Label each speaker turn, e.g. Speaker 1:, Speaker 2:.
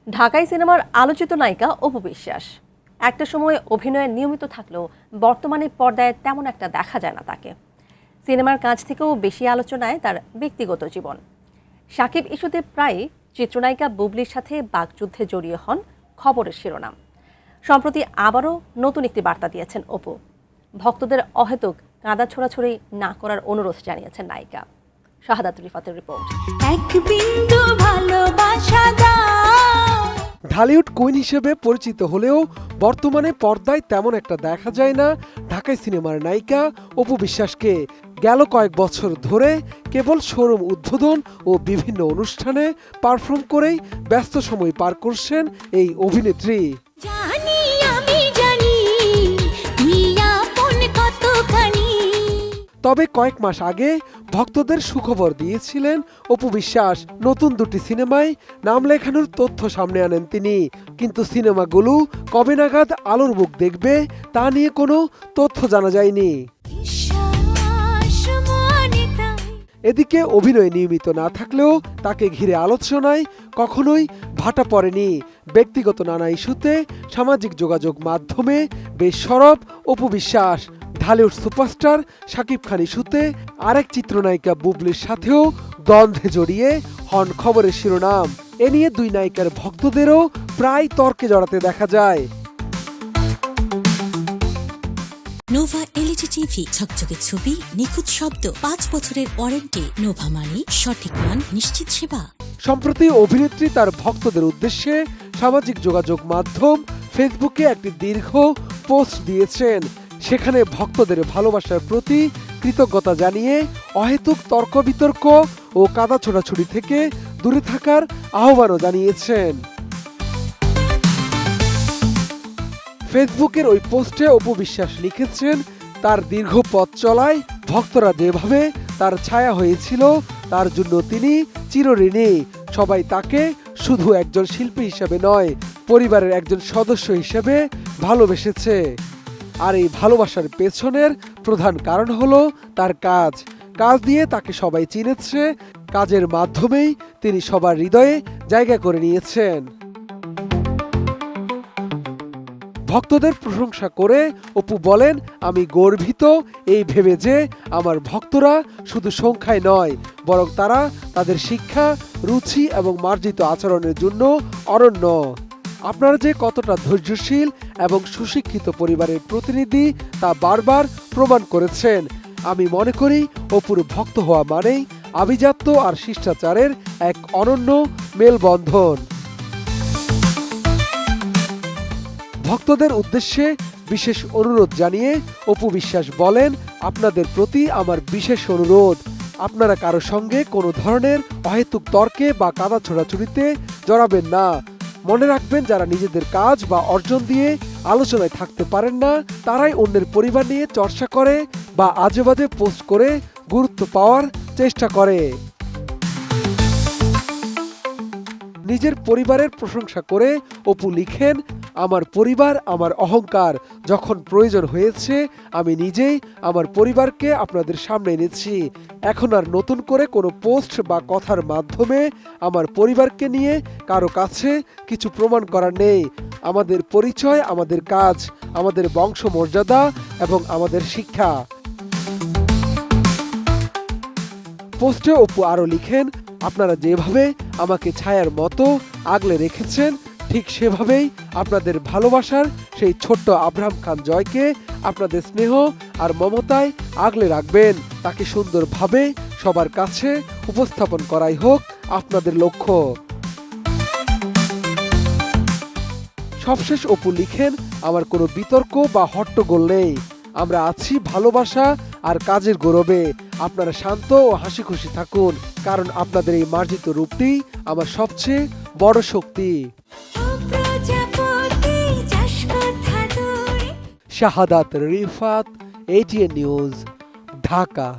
Speaker 1: ঢাকাই সিনেমার আলোচিত নায়িকা অপু বিশ্বাস একটা সময় অভিনয়ে নিয়মিত থাকলেও বর্তমানে পর্দায় তেমন একটা দেখা যায় না তাকে। সিনেমার কাজ থেকেও বেশি আলোচনায় তার ব্যক্তিগত জীবন। সাকিব ইস্যুতে প্রায় চিত্রনায়িকা বুবলির সাথে বাকযুদ্ধে জড়িয়ে হন খবরের শিরোনাম। সম্প্রতি আবারও নতুন একটি বার্তা দিয়েছেন অপু। ভক্তদের অহেতুক কাঁদা ছোড়াছড়ি না করার অনুরোধ জানিয়েছেন নায়িকা। শাহাদাত রিফাতের রিপোর্ট।
Speaker 2: ঢালিউড কুইন হিসেবে পরিচিত হলেও বর্তমানে পর্দায় তেমন একটা দেখা যায় না ঢাকাই সিনেমার নায়িকা অপু বিশ্বাসকে। গেল কয়েক বছর ধরে কেবল শোরুম উদ্বোধন ও বিভিন্ন অনুষ্ঠানে পারফর্ম করেই ব্যস্ত সময় পার করছেন এই অভিনেত্রী। তবে কয়েক মাস আগে ভক্তদের সুখবর দিয়েছিলেন অপু বিশ্বাস। নতুন দুটি সিনেমায় নাম লেখানোর তথ্য সামনে আনেন তিনি, কিন্তু সিনেমাগুলো কবে নাগাদ আলোর মুখ দেখবে তা নিয়ে কোনো তথ্য জানা যায়নি। এদিকে অভিনয় নিয়মিত না থাকলেও তাকে ঘিরে আলোচনায় কখনোই ভাটা পড়েনি। ব্যক্তিগত নানা ইস্যুতে সামাজিক যোগাযোগ মাধ্যমে বেশ সরব অপু বিশ্বাস। ঢালিউড সুপারস্টার শাকিব খান ইস্যুতে আরেক চিত্রনায়িকা বুবলির সাথেও দ্বন্দ্বে জড়িয়ে হন খবরের শিরোনাম। এ নিয়ে দুই নায়িকার ভক্তদেরও প্রায় তর্কে জড়াতে দেখা যায়।
Speaker 3: নোভা এলইডি টিভি, ঝকঝকে ছবি, নিখুঁত শব্দ, 5 বছরের ওয়ারেন্টি। নোভা মানি সঠিক মান, নিশ্চিত সেবা।
Speaker 2: সম্প্রতি অভিনেত্রী তার ভক্তদের উদ্দেশ্যে সামাজিক যোগাযোগ মাধ্যম ফেসবুকে একটি দীর্ঘ পোস্ট দিয়েছেন। সেখানে ভক্তদের ভালোবাসার প্রতি কৃতজ্ঞতা জানিয়ে অহেতুক তর্ক বিতর্ক ও কাদা ছোড়াছুড়ি থেকে দূরে থাকার আহ্বানও জানিয়েছেন। ফেসবুকের ওই পোস্টে অপু বিশ্বাস লিখেছেন, তার দীর্ঘ পথ চলায় ভক্তরা যেভাবে তার ছায়া হয়েছিল তার জন্য তিনি চিরঋণী। সবাই তাকে শুধু একজন শিল্পী হিসেবে নয়, পরিবারের একজন সদস্য হিসেবে ভালোবেসেছে। আর এই ভালোবাসার পেছনের প্রধান কারণ হলো তার কাজ দিয়ে তাকে সবাই চিনেছে। কাজের মাধ্যমেই তিনি সবার হৃদয়ে জায়গা করে নিয়েছেন। ভক্তদের প্রশংসা করে অপু বলেন, আমি গর্বিত এই ভেবে যে আমার ভক্তরা শুধু সংখ্যায় নয়, বরং তারা তাদের শিক্ষা, রুচি এবং মার্জিত আচরণের জন্য অনন্য। আপনারা যে কতটা ধৈর্যশীল এবং সুশিক্ষিত পরিবারের প্রতিনিধি তা বারবার প্রমাণ করেছেন। আমি মনে করি অপুর ভক্ত হওয়া মানেই আভিজাত্য আর শিষ্টাচারের এক অনন্য মেলবন্ধন। ভক্তদের উদ্দেশ্যে বিশেষ অনুরোধ জানিয়ে অপু বিশ্বাস বলেন, আপনাদের প্রতি আমার বিশেষ অনুরোধ, আপনারা কারো সঙ্গে কোনো ধরনের অহেতুক তর্কে বা কাদা ছোড়াছুড়িতে জড়াবেন না। মনে রাখবেন, যারা নিজেদের কাজ বা অর্জন দিয়ে আলোচনায় থাকতে পারেন না, তারাই অন্যের পরিবার নিয়ে চর্চা করে বা আজেবাজে পোস্ট করে গুরুত্ব পাওয়ার চেষ্টা করে। নিজের পরিবারের প্রশংসা করে অপু লিখেন, আমার পরিবার আমার অহংকার। যখন প্রয়োজন হয়েছে আমি নিজেই আমার পরিবারকে আপনাদের সামনে এনেছি। এখন আর নতুন করে কোনো পোস্ট বা কথার মাধ্যমে আমার পরিবারকে নিয়ে কারো কাছে কিছু প্রমাণ করার নেই। আমাদের পরিচয়, আমাদের কাজ, আমাদের বংশমর্যাদা এবং আমাদের শিক্ষা। পোস্টে অপু আরও লিখেন, আপনারা যেভাবে আমাকে ছায়ার মতো আগলে রেখেছেন, ঠিক সেভাবেই আপনাদের ভালোবাসার সেই ছোট্ট আব্রাহাম খান জয়কে আপনাদের স্নেহ আর মমতায় আগলে রাখবেন। তাকে সুন্দরভাবে সবার কাছে উপস্থাপন করাই হোক আপনাদের লক্ষ্য। সবশেষ অপু লিখেন, আমার কোনো বিতর্ক বা হট্টগোল নেই। আমরা আছি ভালোবাসা আর কাজের গৌরবে। আপনারা শান্ত ও হাসি খুশি থাকুন, কারণ আপনাদের এই মার্জিত রূপটি আমার সবচেয়ে বড় শক্তি। শাহাদাত রিফাত, ATN নিউজ, ঢাকা।